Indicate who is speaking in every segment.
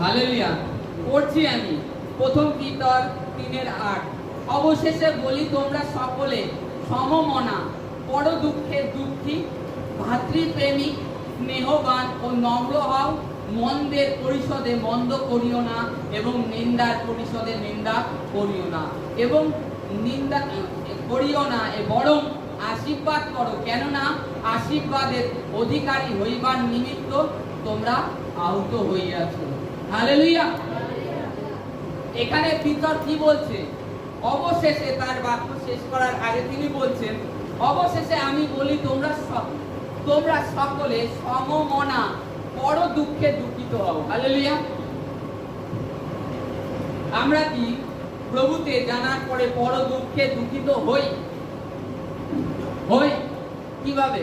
Speaker 1: Hallelujah. পড়ছি আমি প্রথম পিতর 3:8। অবশেষে বলি, তোমরা সকলে সমমনা, বড় দুঃখের দুঃখী, ভাতৃপ্রেমিক, স্নেহবান ও নম্র হও। মন্দের পরিশোধে মন্দ করিও না, এবং নিন্দার পরিশোধে নিন্দা করিও না, এবং নিন্দা করিও না, বরং আশীর্বাদ করো, কেননা আশীর্বাদের অধিকারী হইবার নিমিত্ত তোমরা আহত হইয়াছ। হালেলুয়া। এখানে পিতর কি বলছে? অবশেষে, তার বাক্য শেষ করার আগে তিনি বলছেন, অবশেষে আমি বলি, তোমরা সকলে সমমনা, বড় দুঃখে দুঃখিত হও। হালেলুয়া। আমরা কি প্রভুতে জানার পরে বড় দুঃখে দুঃখিত হই? কিভাবে?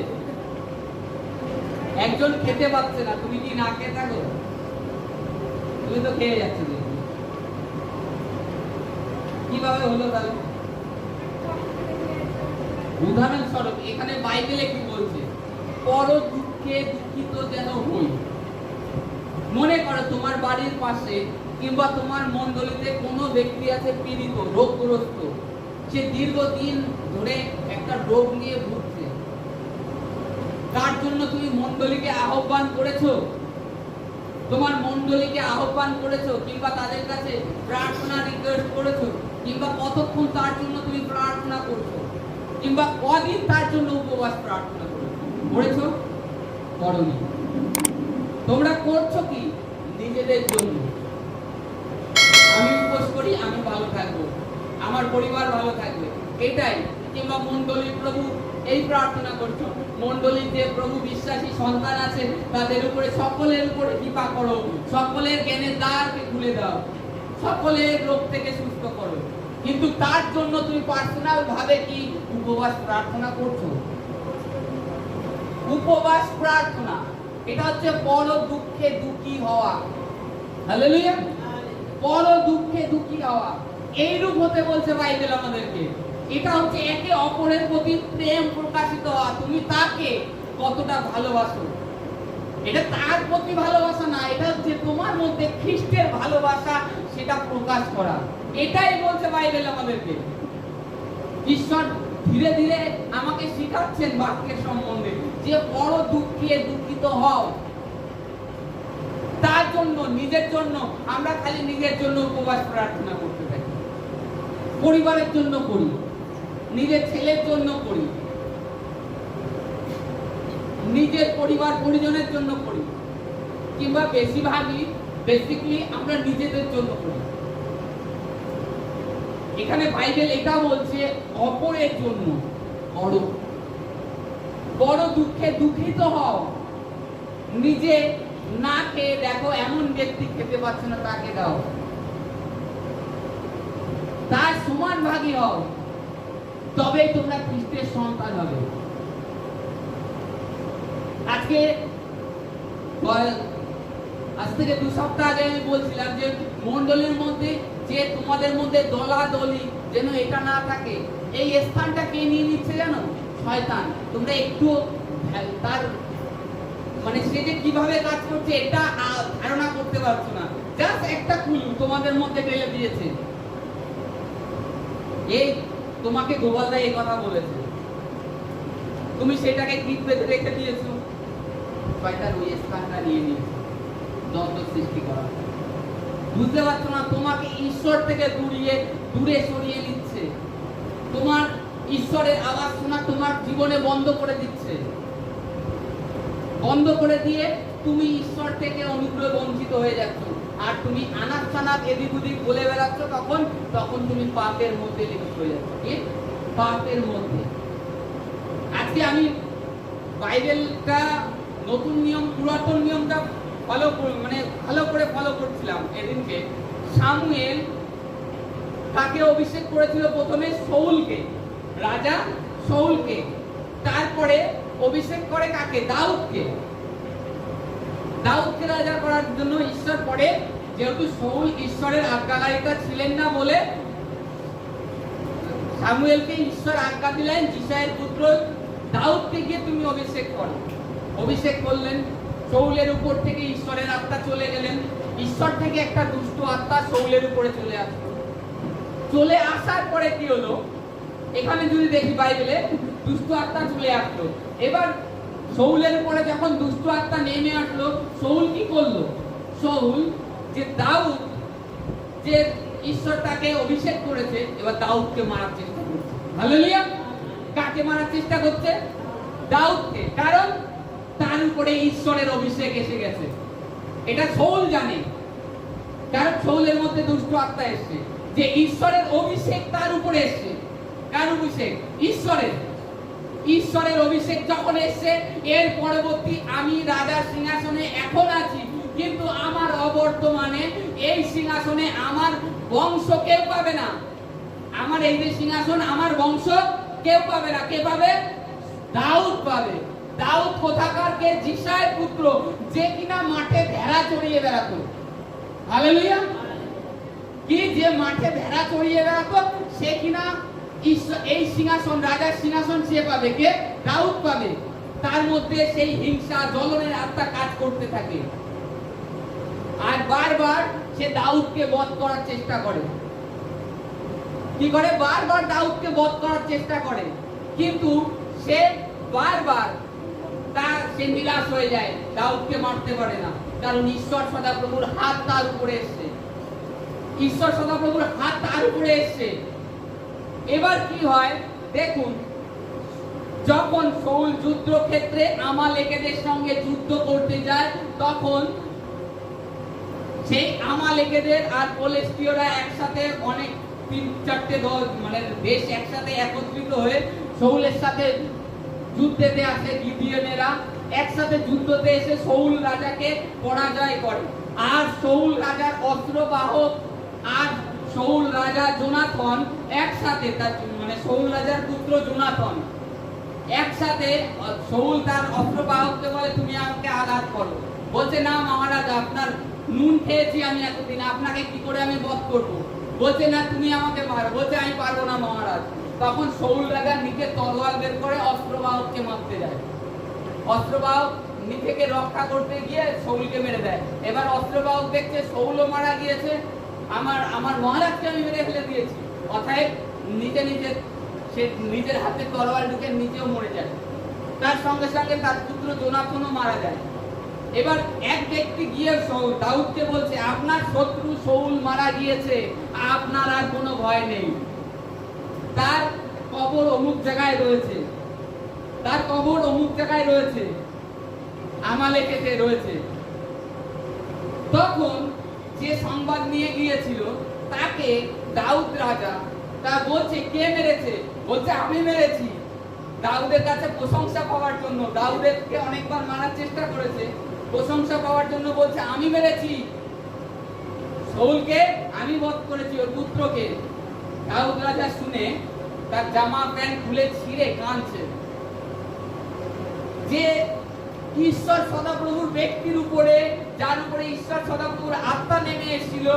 Speaker 1: একজন খেতে পাচ্ছে না, তুমি কি না খেয়ে থাকো? তুমি তো খেয়ে যাচ্ছ। কিভাবে হলো তাহলে? উদাহরণস্বরূপ এখানে বাইবেলে কি বলছে? বড় দুঃখে দুঃখিত যেন হই। মনে করো তোমার বাড়ির পাশে কিংবা তোমার মণ্ডলীতে কোনো ব্যক্তি আছে পীড়িত, রোগগ্রস্ত, সে দীর্ঘদিন ধরে একটা রোগ নিয়ে ভুগছে। তার জন্য তুমি মণ্ডলীকে আহ্বান করেছো, তোমার মণ্ডলীকে আহ্বান করেছো, কিংবা তাদের কাছে প্রার্থনা রিকোয়েস্ট করেছো, কিংবা কতক্ষণ তার জন্য তুমি প্রার্থনা করছো, কিংবা কদিন তার জন্য উপবাস প্রার্থনা করেছো? করনি। তোমরা করছো কি? নিজেদের জন্য। আমি উপোস করি, আমি ভালো থাকবো, আমার পরিবার ভালো থাকবে, এটাই। কিংবা মণ্ডলী, প্রভু এই প্রার্থনা করছো, মণ্ডলীর যে প্রভু বিশ্বাসী সন্তান আছে তাদের উপরে, সকলের উপরে কৃপা করো, সকলের জ্ঞানের দ্বারকে খুলে দাও, সকলের রোগ থেকে সুস্থ করো। কিন্তু তার জন্য তুমি পার্সোনাল ভাবে কি উপবাস প্রার্থনা করছো? উপবাস প্রার্থনা, এটা হচ্ছে বড় দুঃখে দুঃখী হওয়া। হালেলুয়া। বড় দুঃখে দুঃখী হওয়া, এইরূপ হতে বলছে বাইবেল আমাদেরকে। এটা হচ্ছে একে অপরের প্রতি প্রেম প্রকাশিত হওয়া। তুমি তাকে কতটা ভালোবাসো, এটা তার প্রতি ভালোবাসা না, এটা হচ্ছে তোমার মধ্যে খ্রিস্টের ভালোবাসা, সেটা প্রকাশ করা। এটাই বলছে বাইবেল আমাদেরকে। ঈশ্বর ধীরে ধীরে আমাকে শেখাচ্ছেন বাক্যের সম্বন্ধে, যে বড় দুঃখে দুঃখিত হও। তার জন্য, নিজের জন্য আমরা খালি নিজের জন্য উপবাস প্রার্থনা করতে থাকি, পরিবারের জন্য করি, নিজের ছেলের জন্য করি, নিজের পরিবার পরিজনের জন্য করি, কিংবা বেসিকলি আমরা নিজেদের জন্য করি। এখানে বাইবেল এটা বলছে অপরের জন্য বড় দুঃখে দুঃখিত হও। নিজে না খেয়ে দেখো, এমন ব্যক্তি খেতে পাচ্ছে না, তাকে দাও, তার সমান ভাগী হও, তবেই তোমরা খ্রিস্টের সন্তান হবে। আজ থেকে 2 সপ্তাহ আগে আমি বলছিলাম যে মণ্ডলীর মধ্যে যে তোমাদের মধ্যে দলাদলি যেন এটা না থাকে। এই স্থানটা কে নিয়ে নিচ্ছে জানো? শয়তান। তোমরা একটু তার মানে সে যে কিভাবে কাজ করছে এটা ধারণা করতে পারছো না। জাস্ট একটা ক্লু তোমাদের মধ্যে ঢেলে দিয়েছে। এই তোমাকে গোপালদা এই কথা বলেছে, তুমি সেটাকে গিট বেঁধে রেখে দিয়েছো, শয়তান ওই স্থানটা নিয়ে নিয়েছে দ্বন্দ্ব সৃষ্টি করা। বুঝতে পারছো না? তোমাকে ঈশ্বর থেকে দূরে সরিয়ে নিচ্ছে। তোমার ঈশ্বরের আওয়াজ শোনা তোমার জীবনে বন্ধ করে দিচ্ছে। বন্ধ করে দিয়ে তুমি ঈশ্বর থেকে অনুগ্রহ বঞ্চিত হয়ে যাচ্ছ। আর তুমি আনাপ চানাপ এদিক ওদিক বলে বেড়াচ্ছ, তখন তুমি পাপের মধ্যে লিপ্ত হয়ে যাচ্ছ। কি? পাপের মধ্যে। আজকে আমি বাইবেলটা নতুন নিয়ম পুরাতন নিয়মটা ভালো করে ফলো করছিলাম। এদিনকে শামুয়েল কাকে অভিষেক করেছিল? প্রথমে শাউলকে, রাজা শাউলকে। তারপরে অভিষেক করে কাকে? দাউদকে। দাউদকে রাজা করার জন্য ঈশ্বর পরে, যেহেতু শাউল ঈশ্বরের আজ্ঞাকারিতা ছিলেন না বলে শামুয়েলকে ঈশ্বর আজ্ঞা দিলেন, যিশায়ের পুত্র দাউদকে গিয়ে তুমি অভিষেক করো। অভিষেক করলেন, শৌলের উপর থেকে ঈশ্বরের আত্মা চলে গেলেন। ঈশ্বর থেকে একটা দুষ্ট আত্মা শৌলের উপরে চলে আসলো। চলে আসার পরে কি হলো, এখানে যদি দেখি বাইবেলে, দুষ্ট আত্মা চলে আসলো। এবার শৌলের উপরে যখন দুষ্ট আত্মা নেমে আসলো, শৌল কি করলো? শৌল যে দাউদ, যে ঈশ্বর তাকে অভিষেক করেছে, এবার দাউদকে মারার চেষ্টা করছে। হালেলুয়া! কাকে মারার চেষ্টা করছে? দাউদকে। কারণ তার উপরে ঈশ্বরের অভিষেক এসে গেছে। এটা শৌল জানে, কারণ শৌলের মধ্যে দুষ্ট আত্মা এসেছে, যে ঈশ্বরের অভিষেক তার উপরে এসেছে। কার অভিষেক? ঈশ্বরের। ঈশ্বরের অভিষেক যখন এসেছে, এর পরবর্তী আমি রাজার সিংহাসনে এখন আছি, কিন্তু আমার অবর্তমানে এই সিংহাসনে আমার বংশ কেউ পাবে না। আমার এই যে সিংহাসন, আমার বংশ কেউ পাবে না। কে পাবে? দাউদ পাবে। দাউদ কোথাকার? কে? যিশায়ের পুত্র, যে কিনা মাঠে ভেড়া চড়িয়ে বেড়াতো। হালেলুয়া! কি যে মাঠে ভেড়া চড়িয়ে বেড়াতো, সে কিনা এই সিংহাসন, রাজার সিংহাসন সে পাবে। কে? দাউদ পাবে। তার মধ্যে সেই হিংসা, জ্বলনের আত্মা কাজ করতে থাকে, আর বারবার সে দাউদকে বধ করার চেষ্টা করে। কি করে? বারবার দাউদকে বধ করার চেষ্টা করে, কিন্তু সে বারবার সে নিরাশ হয়ে যায়, দাউদকে মারতে পারে না। কারণ ঈশ্বর সদাপ্রভুর হাত তার উপরে এসেছে। ঈশ্বর সদাপ্রভুর হাত তার উপরে এসেছে। এবার কি হয় দেখুন, যখন শৌল যুদ্ধক্ষেত্রে আমালেকেদের সঙ্গে যুদ্ধ করতে যায়, তখন সেই আমালেকেদের আর ফিলিস্তিয়রা একসাথে অনেক 3-4টে দল, মানে দেশ একসাথে একত্রিত হয়ে শৌলের সাথে যুদ্ধেতে আসে। গিদিয়নেরা একসাথে যুদ্ধতে এসে শৌল রাজাকে পরাজয় করে। আর শৌল রাজার অস্ত্রবাহক আর শৌল রাজা জোনাথন একসাথে, তার মানে শৌল রাজার পুত্র জোনাথন একসাথে, শৌল তার অস্ত্রবাহককে বলে, তুমি আমাকে আঘাত করো। বলছে, না মহারাজ, আপনার নুন খেয়েছি আমি এতদিন, আপনাকে কি করে আমি বধ করবো? বলছে, না তুমি আমাকে মারো। বলছে, আমি পারবো না মহারাজ। তখন শৌল রাজা নিচে তরোয়াল বের করে অস্ত্রবাহককে মারতে যায়। অস্ত্রবাহক নিজেকে রক্ষা করতে গিয়ে শৌলকে মেরে দেয়। এবার অস্ত্রবাহক দেখছে শৌলও মারা গিয়েছে, আমার মহারাজকে আমি মেরে ফেলে দিয়েছি। অতএব সে নিজের হাতে তরোয়াল ঢুকে নিজেও মরে যায়। তার সঙ্গে সঙ্গে তার পুত্র জোনাথনও মারা যায়। এবার এক ব্যক্তি গিয়ে দাউদকে বলছে, আপনার শত্রু শৌল মারা গিয়েছে, আপনার আর কোনো ভয় নেই। তার কবর অমুক জায়গায় রয়েছে, তার কবর অমুক জায়গায় রয়েছে, আমালেকেতে রয়েছে। তখন যে সংবাদ নিয়ে গিয়েছিল তাকে দাউদ রাজা তা বলছে, কে মেরেছে? বলছে, আমি মেরেছি। দাউদের কাছে প্রশংসা পাওয়ার জন্য, দাউদকে অনেকবার মারার চেষ্টা করেছে, প্রশংসা পাওয়ার জন্য বলছে, আমি মেরেছি শৌলকে, আমি বধ করেছি ওর পুত্রকে। দাউদ রাজা শুনে তার জামা প্যান্ট খুলে ছিঁড়ে কাঁদছে। যে ঈশ্বর সদাপ্রভুর ব্যক্তির উপরে, যার উপরে ঈশ্বর সদাপ্রভুর আত্মা নেমে এসেছিল,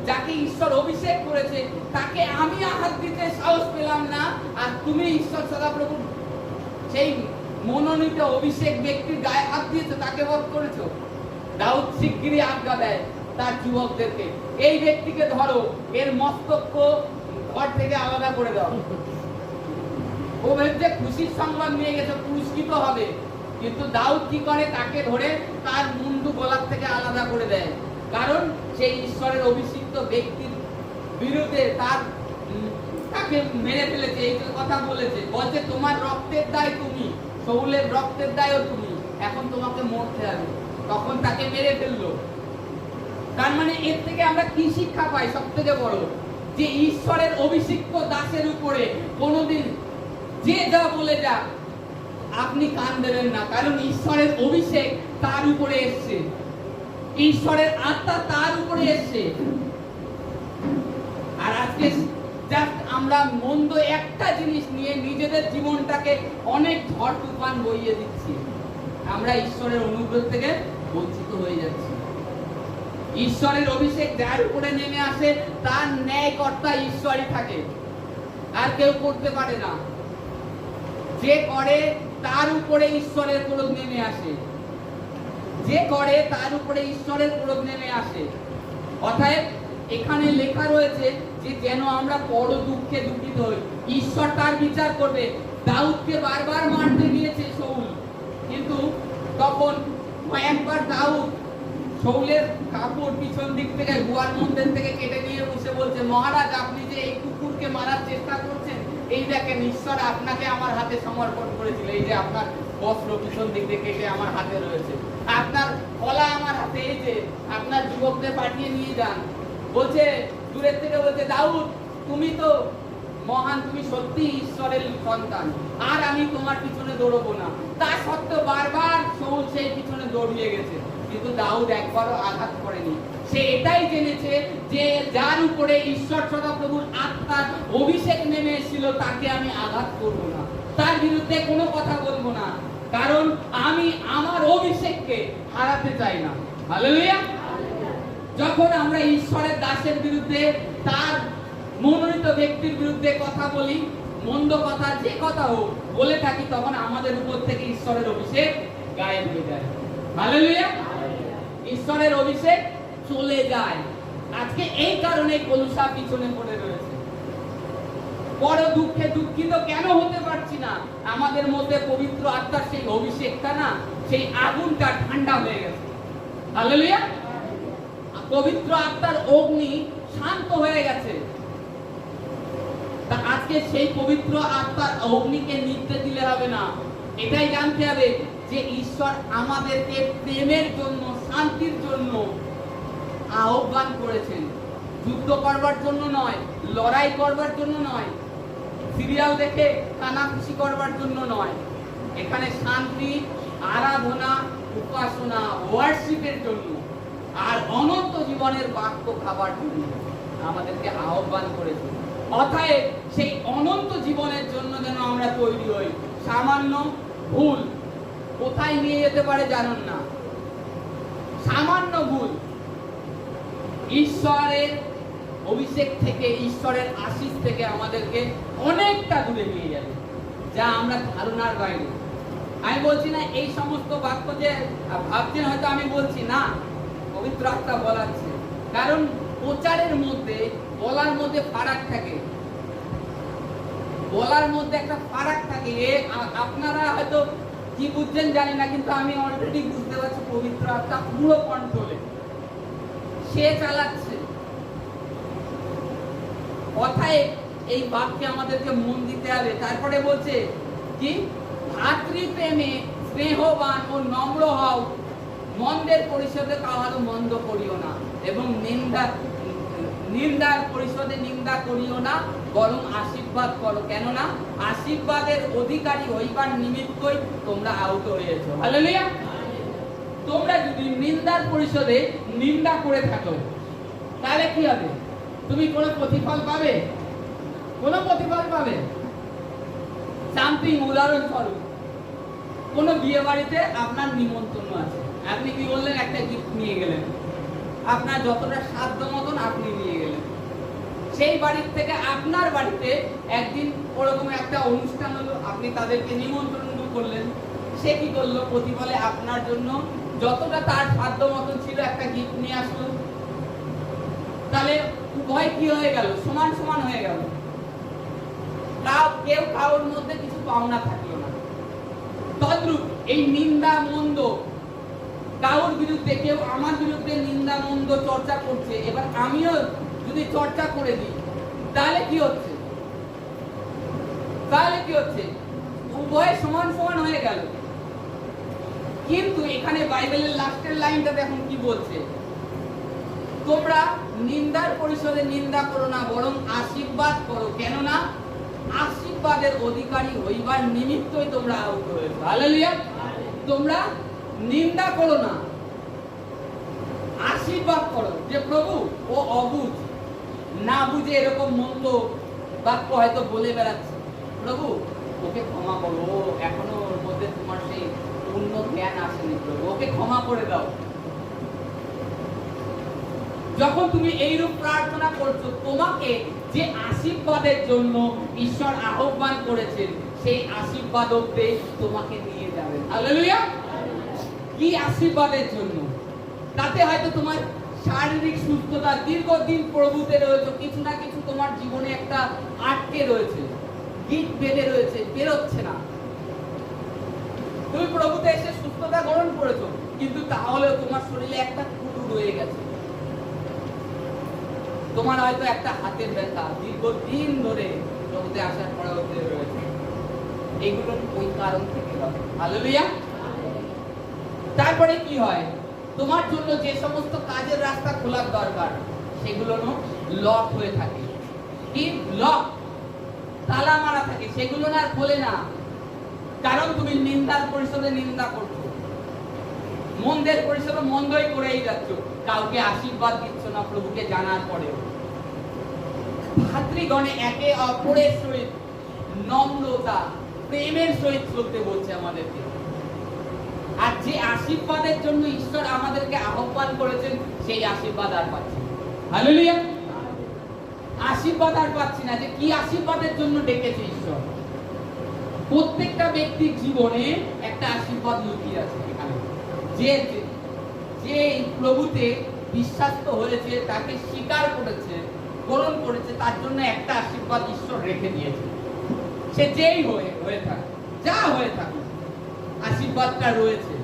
Speaker 1: যাকে ঈশ্বর অভিষেক করেছে, তাকে আমি আঘাত দিতে সাহস পেলাম না, আর তুমি ঈশ্বর সদাপ্রভুর সেই মনোনীত অভিষেক ব্যক্তির গায়ে হাত দিয়েছো, তাকে বধ করেছো। দাউদ শিগগিরই আজ্ঞা দেয় তার যুবকদেরকে, এই ব্যক্তিকে ধরো, এর মস্তক ঘর থেকে আলাদা করে দাও। ও ভেবেছে খুশির সংবাদ নিয়ে গেছে, পুরস্কৃত হবে। কিন্তু দাউদ কি করে? তাকে ধরে তার মুন্ডু গলার থেকে আলাদা করে দেয়। কারণ সেই ঈশ্বরের অভিষিক্ত ব্যক্তির বিরুদ্ধে তাকে মেরে ফেলেছে, এই কথা বলেছে। বলছে, তোমার রক্তের দায় তুমি, শৌলের রক্তের দায়ও তুমি, এখন তোমাকে মরতে হবে। তখন তাকে মেরে ফেললো। তার মানে এর থেকে আমরা কি শিক্ষা পাই? সব থেকে বড়, যে ঈশ্বরের অভিষিক্ত দাসের উপরে কোনোদিন যে যা বলে যাক, আপনি কান দেবেন না। কারণ ঈশ্বরের অভিষেক তার উপরে এসছে, ঈশ্বরের আত্মা তার উপরে এসছে। আর আজকে জাস্ট আমরা মন্দ একটা জিনিস নিয়ে নিজেদের জীবনটাকে অনেক ঝড় তুফান বইয়ে দিচ্ছি, আমরা ঈশ্বরের অনুগ্রহ থেকে বঞ্চিত হয়ে যাচ্ছি। ঈশ্বরের অভিষেক যার উপরে নেমে আসে, তার ন্যায়কর্তা ঈশ্বরই থাকে, আর কেউ করতে পারে না। যে করে তার উপরে ঈশ্বরের ক্রোধ নেমে আসে। যে করে তার উপরে ঈশ্বরের ক্রোধ নেমে আসে। অতএব এখানে লেখা রয়েছে যে যেন আমরা পর দুঃখে দুঃখিত হই, ঈশ্বর তার বিচার করবে। দাউদকে বারবার মারতে গিয়েছে শাউল, কিন্তু তখন একবার দাউদ শাউলের কাপড় পিছন দিক থেকে গুয়ার মন্দির থেকে কেটে নিয়ে বসে বলছে, মহারাজ আপনি যে এই কুকুরকে মারার চেষ্টা করছেন, এই দেখেন ঈশ্বর আপনাকে আমার হাতে সমর্পণ করেছিল, এই যে আপনার বস্ত্র পিছন দিক থেকে কেটে আমার হাতে রয়েছে, আপনার কলা আমার হাতে, এই যে আপনার যুবকদের পাঠিয়ে নিয়ে যান। বলছে দূরের থেকে বলছে, দাউদ তুমি তো মহান, তুমি সত্যি ঈশ্বরের সন্তান, আর আমি তোমার পিছনে দৌড়বো না। তা সত্ত্বেও বারবার শাউল সেই পিছনে দৌড়িয়ে গেছে, কিন্তু দাউদ একবারও আঘাত করেনি। সে এটাই জেনেছে যে যার উপরে ঈশ্বর সদাপ্রভুর আত্মার অভিষেক নেমে এসেছিল তাকে আমি আঘাত করব না, তার বিরুদ্ধে কোনো কথা বলবো না, কারণ আমি আমার অভিষেককে হারাতে চাই না। হালেলুয়া। যখন আমরা ঈশ্বরের দাসের বিরুদ্ধে, তার মনোনীত ব্যক্তির বিরুদ্ধে কথা বলি, মন্দ কথা যে কথা হোক বলে থাকি, তখন আমাদের উপর থেকে ঈশ্বরের অভিষেক গায়েব হয়ে যায়। হালেলুয়া। ঈশ্বরের অভিষেক চলে যায়। আজকে এই কারণে কলুষা পিছনে পড়ে রয়েছে। বড় দুঃখে দুঃখিত কেন হতে পারছি না? আমাদের মধ্যে পবিত্র আত্মার সেই অভিষেকটা না, সেই আগুনটা ঠান্ডা হয়ে গেছে। হালেলুয়া। পবিত্র আত্মার অগ্নি শান্ত হয়ে গেছে। তা আজকে সেই পবিত্র আত্মার অগ্নিকে নিভতে দিলে হবে না। এটাই জানতে হবে যে ঈশ্বর আমাদেরকে প্রেমের জন্য, শান্তির জন্য আহ্বান করেছেন, যুদ্ধ করবার জন্য নয়, লড়াই করবার জন্য নয়, সিরিয়াল দেখে কানাঘুষি করবার জন্য নয়। এখানে শান্তি, আরাধনা, উপাসনা, ওয়ার্শিপের জন্য, আর অনন্ত জীবনের বাক্য খাবার জন্য আমাদেরকে আহ্বান করেছে। অতএব সেই অনন্ত জীবনের জন্য যেন আমরা তৈরি হই। সামান্য ভুল কোথায় নিয়ে যেতে পারে জানেন না। সামান্য ভুল ঈশ্বরের অভিষেক থেকে, ঈশ্বরের আশীষ থেকে আমাদেরকে অনেকটা দূরে নিয়ে যাবে, যা আমরা ধারণার বাইরে। আমি বলছি না এই সমস্ত বাক্য যে ভাবছেন হয়তো আমি বলছি না, পবিত্র আত্মা বলাচ্ছে। কারণ প্রচারের মধ্যে, বলার মধ্যে ফারাক থাকে, বলার মধ্যে একটা ফারাক থাকে। আপনারা হয়তো কি বুঝছেন জানি না, কিন্তু আমি অলরেডি বুঝতে পারছি পবিত্র আত্মা পুরো কন্ট্রোলে, সে চালাচ্ছে। কথায় এই বাক্যে আমাদেরকে মন দিতে হবে। তারপরে বলছে কি, ভাতৃপ্রেমে স্নেহবান ও নম্র হও, মন্দের পরিশোধে কাহারও মন্দ করিও না, এবং নিন্দার পরিশোধে নিন্দা করিও না, বরং আশীর্বাদ করো, কেননা আশীর্বাদের অধিকারী হইবার নিমিত্তই তোমরা আহত হয়েছো। হালেলুয়া। তোমরা যদি নিন্দার পরিশোধে নিন্দা করে থাকো, তাহলে কি হবে? তুমি কোনো প্রতিফল পাবে? কোনো প্রতিফল পাবে? সামথিং, উদাহরণস্বরূপ কোনো বিয়ে বাড়িতে আপনার নিমন্ত্রণ আছে, আপনি কি বললেন? একটা গিফট নিয়ে গেলেন, আপনার যতটা সাধ্য মতন আপনি নিয়ে গেলেন। সেই বাড়ির থেকে আপনার বাড়িতে একদিন ওরকম একটা অনুষ্ঠান হলো, আপনি তাদেরকে নিমন্ত্রণ করলেন। সে কি করলো? প্রতিফলে আপনার জন্য যতটা তার সাধ্য মতন ছিল একটা গিফট নিয়ে আসলো। তাহলে উভয় কি হয়ে গেল? সমান সমান হয়ে গেল। কেউ কারোর মধ্যে কিছু পাওনা থাকলো না। তদ্রূপ এই নিন্দা মন্দ, কারোর বিরুদ্ধে, কেউ আমার বিরুদ্ধে নিন্দা মন্দ চর্চা করছে, এবার আমিও যদি চর্চা করে দিই, তাহলে কি হচ্ছে? তাহলে কি হচ্ছে? উভয় সমান সমান হয়ে গেল। কিন্তু এখানে বাইবেলের লাস্টের লাইনটা দেখুন কি বলছে, তোমরা নিন্দার পরিশোধে নিন্দা করো না, বরং আশীর্বাদ করো, কেননা আশীর্বাদের অধিকারী হইবার নিমিত্তই তোমরা আহত হয়েছো। হালেলুয়া। তোমরা নিন্দা করো না, আশীর্বাদ করো। যে প্রভু ও অবুঝ, না বুঝে এরকম মন্দ বাক্য হয়তো বলে বেড়াচ্ছে, প্রভু ওকে ক্ষমা করো, ও এখনো ওর মধ্যে তোমার সেই পূর্ণ জ্ঞান আসেনি, প্রভু ওকে ক্ষমা করে দাও। যখন তুমি এইরূপ প্রার্থনা করছো, তোমাকে যে আশীর্বাদের জন্য ঈশ্বর আহ্বান করেছেন, সেই আশীর্বাদ অব্দি তোমাকে নিয়ে যাবেন। হালেলুয়া। কি আশীর্বাদের জন্য? তাতে হয়তো তোমার শারীরিক সুস্থতা, দীর্ঘদিন প্রভুতে রয়েছে, কিছু না কিছু তোমার জীবনে একটা আটকে রয়েছে, গিট বেঁধে রয়েছে, বেরোচ্ছে না। তুমি প্রভুতে এসে সুস্থতা গ্রহণ করেছো, কিন্তু তাহলেও তোমার শরীরে একটা কুটু রয়ে গেছে। তোমার হয়তো একটা হাতের ব্যথা দীর্ঘদিন ধরে প্রভুতে আসার পরে হতে রয়েছে। এগুলো ওই কারণ থেকে হয়। হালেলুয়া। তারপরে কি হয়? তোমার জন্য যে সমস্ত কাজের রাস্তা খোলার দরকার সেগুলো লক হয়ে থাকে। কি লক? তালা মারা থাকে, সেগুলো না খোলে না। কারণ তুমি নিন্দার পরিষদে নিন্দা করছো, মন্দের পরিষদে মন্দই করেই যাচ্ছ, কাউকে আশীর্বাদ দিচ্ছ না প্রভুকে জানার পরেও। ভাতৃগণে একে অপরের সহিত নম্রতা, প্রেমের সহিত চলতে বলছে আমাদেরকে। আর যে আশীর্বাদের জন্য ঈশ্বর আমাদেরকে আহ্বান করেছেন সেই আশীর্বাদ আর পাচ্ছি না। হালেলুয়া। আশীর্বাদ আর পাচ্ছি না। যে কি আশীর্বাদের জন্য ডেকেছে ঈশ্বর? প্রত্যেকটা ব্যক্তির জীবনে একটা আশীর্বাদ লুকিয়ে আছে এখানে। যে যে প্রভুতে বিশ্বাস্ত হয়েছে, তাকে স্বীকার করেছে, গ্রহণ করেছে, তার জন্য একটা আশীর্বাদ ঈশ্বর রেখে দিয়েছে। সে যেই হয়ে থাকে, যা হয়ে থাকে, আশীর্বাদটা রয়েছে।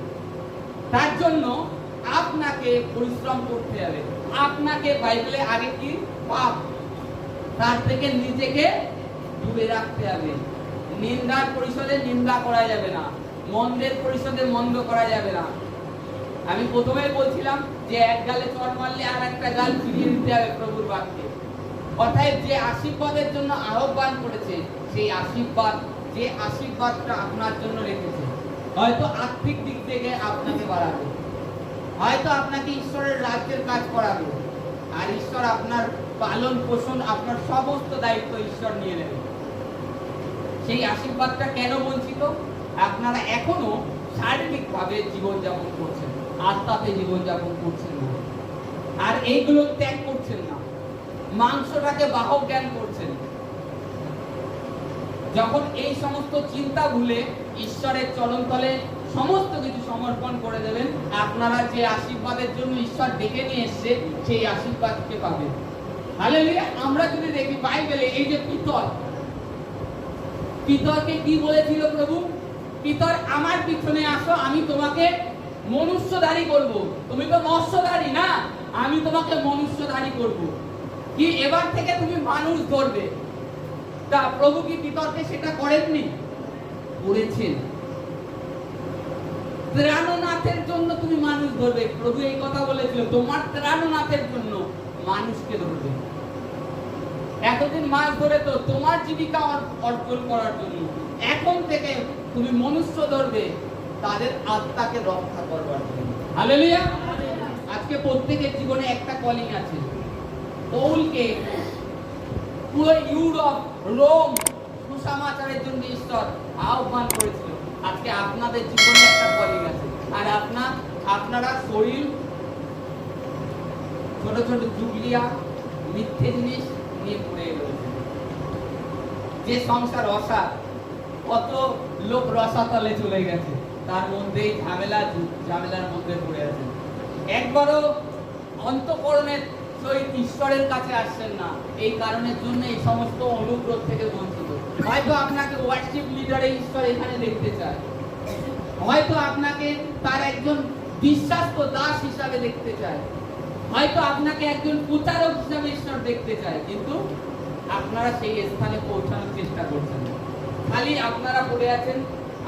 Speaker 1: তার জন্য আপনাকে পরিশ্রম করতে হবে। আপনাকে বাইবেলে আগে কি পাপ, তার থেকে নিজেকে দূরে রাখতে হবে। নিন্দার পরিষদে নিন্দা করা যাবে না, মন্দের পরিষদে মন্দ করা যাবে না। আমি প্রথমে বলছিলাম যে এক গালে চড় মারলে আর একটা গাল ফিরিয়ে দিতে হবে প্রভুর বাক্যে। অর্থাৎ যে আশীর্বাদের জন্য আহ্বান করেছে সেই আশীর্বাদ, যে আশীর্বাদটা আপনার জন্য রেখেছে, হয়তো আর্থিক দিক থেকে আপনাকে বাড়াবে, হয়তো আপনাকে ঈশ্বরের রাজ্যের কাজ করাবে, আর ঈশ্বর আপনার পালন পোষণ, আপনার সমস্ত দায়িত্ব ঈশ্বর নিয়ে নেবে। সেই আশীর্বাদটা কেন বঞ্চিত? আপনারা এখনো শারীরিকভাবে জীবনযাপন করছেন, আত্মাতে জীবনযাপন করছেন না, আর এইগুলো ত্যাগ করছেন না, মাংসটাকে বাহক জ্ঞান করছেন। যখন এই সমস্ত চিন্তা ভুলে ঈশ্বরের চরণতলে সমস্ত কিছু সমর্পণ করে দেবেন, আপনারা যে আশীর্বাদের জন্য ঈশ্বর ডেকে নিয়ে এসেছে সেই আশীর্বাদকে পাবেন। হালেলুয়া। আমরা যদি দেখি বাইবেলে এই যে পিতর, পিতরকে কি বলেছিল প্রভু? পিতর, আমার পিছনে আসো, আমি তোমাকে মনুষ্যধারী করব। তুমি তো মৎস্যধারী না, আমি তোমাকে মনুষ্যধারী করব। কি এবার থেকে তুমি মানুষ ধরবে? তা প্রভু কি পিতরকে সেটা করেননি? করেছেন। ত্রাণনাথের জন্য তুমি মানুষ ধরবে। প্রভু এই কথা বলেছিল, তোমার ত্রাণনাথের জন্য মানুষকে ধরবে। এতদিন মাছ ধরে তো তোমার জীবিকা অর্জন করার জন্য, এখন থেকে তুমি মনুষ্য ধরবে তাদের আত্মাকে রক্ষা করবার জন্য। হালেলুয়া। আজকে প্রত্যেকের জীবনে একটা কলিং আছে। পৌলকে পুরো ইউরোপ, রোম সুসমাচারের জন্য ঈশ্বর আহ্বান করেছিল। আজকে আপনাদের জীবনে একটা কলিং আছে, আর আপনারা শরীর, ছোট ছোট জুগলিয়া, মিথ্যে জিনিস নিয়ে পড়ে রয়েছে। যে সংসার অসার, কত লোক রসাতলে চলে গেছে, তার মধ্যেই ঝামেলার মধ্যে পড়ে আছে। একবারও অন্তঃকরণের সহিত ঈশ্বরের কাছে আসছেন না, এই কারণের জন্য এই সমস্ত অনুগ্রহ থেকে বঞ্চিত। হয়তো আপনাকে ওয়ার্শিপ লিডারে ঈশ্বর এখানে দেখতে চায়, হয়তো আপনাকে তার একজন বিশ্বাস্ত দাস হিসাবে দেখতে চায়, হয়তো আপনাকে একজন প্রচারক হিসাবে ঈশ্বর দেখতে চায়, কিন্তু আপনারা সেই স্থানে পৌঁছানোর চেষ্টা করছেন। খালি আপনারা পড়ে আছেন,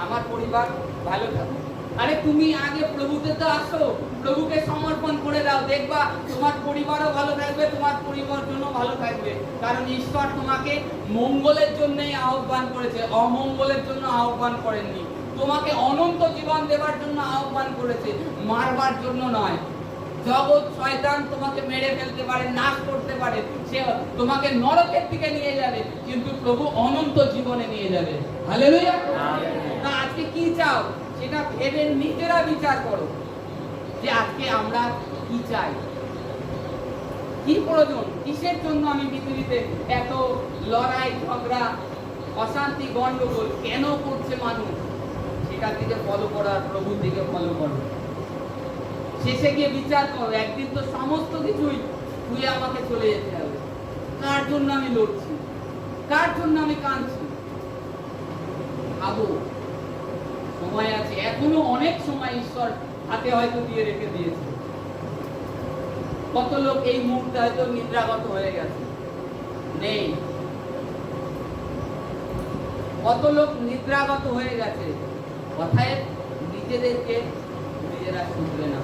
Speaker 1: আমার পরিবার ভালো থাকে। আরে তুমি আগে প্রভুতে তো আসো, প্রভুকে সমর্পণ করে দাও, দেখবা তোমার পরিবারও ভালো থাকবে, তোমার পরিবার জন্য ভালো থাকবে। কারণ ঈশ্বর তোমাকে মঙ্গলের জন্যই আহ্বান করেছে, অমঙ্গলের জন্য আহ্বান করেননি। তোমাকে অনন্ত জীবন দেওয়ার জন্য আহ্বান করেছে, মারবার জন্য নয়। জগৎ শয়তান তোমাকে মেরে ফেলতে পারে, নাশ করতে পারে, সে তোমাকে নরকের দিকে নিয়ে যাবে, কিন্তু প্রভু অনন্ত জীবনে নিয়ে যাবে। হালেলুয়া। না আজকে কি চাও সেটা ভেবে নিজেরা বিচার করো, যে আজকে আমরা কি চাই, কি প্রয়োজন, কিসের জন্য আমি পৃথিবীতে এত লড়াই ঝগড়া অশান্তি গন্ডগোল কেন করছে মানুষ, সেটার দিকে ফলো করার, প্রভুর দিকে ফলো করো। শেষে গিয়ে বিচার করো, একদিন তো সমস্ত কিছুই তুই আমাকে চলে যেতে হবে। কার জন্য আমি লড়ছি, কার জন্য আমি কাঁদছি? ভাবো, সময় আছে, এখনো অনেক সময় ঈশ্বর হাতে হয়তো দিয়ে রেখে দিয়েছে। কত লোক এই মুহূর্তে হয়তো নিদ্রাগত হয়ে গেছে, নেই। কত লোক নিদ্রাগত হয়ে গেছে। কথায় নিজেদেরকে নিজেরা শুনবে না।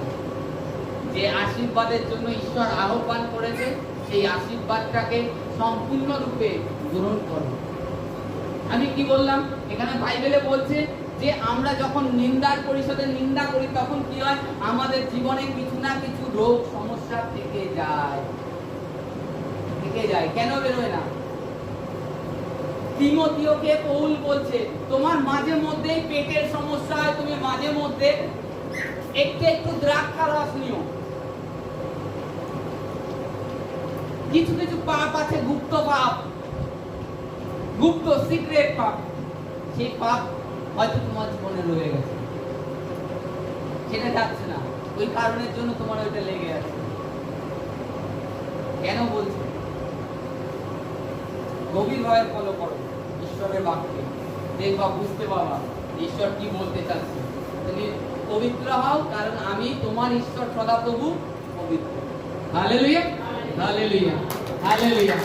Speaker 1: যে আশীর্বাদের জন্য ঈশ্বর আহ্বান করেছে, সেই আশীর্বাদটাকে সম্পূর্ণরূপে গ্রহণ করো। আমি কি বললাম? এখানে বাইবেলে বলছে যে আমরা যখন নিন্দার পরিষদে নিন্দা করি, তখন কি হয়? আমাদের জীবনে কিছু না কিছু রোগ সমস্যা থেকে যায়। কেন বেরোয় না? তিমোথেওকে পৌল বলছে, তোমার মাঝে মধ্যেই পেটের সমস্যা হয়, তুমি মাঝে মধ্যে একটু একটু দ্রাক্ষা রস নিও। কিছু কিছু পাপ আছে, গুপ্ত পাপ, গুপ্ত সিক্রেট পাপ। সেই পাপ হয়তো তোমার জীবনে রয়ে গেছে, সেটা যাচ্ছে না। ওই কারণের জন্য তোমার ওইটা লেগে আছে। কেন বলছি? গভীরভাবে ফলো করো ঈশ্বরের বাক্যে, দেখবা, বুঝতে পারবা ঈশ্বর কি বলতে চাচ্ছে। তুমি পবিত্র হও, কারণ আমি তোমার ঈশ্বর সদাপ্রভু পবিত্র। Hallelujah, hallelujah, hallelujah.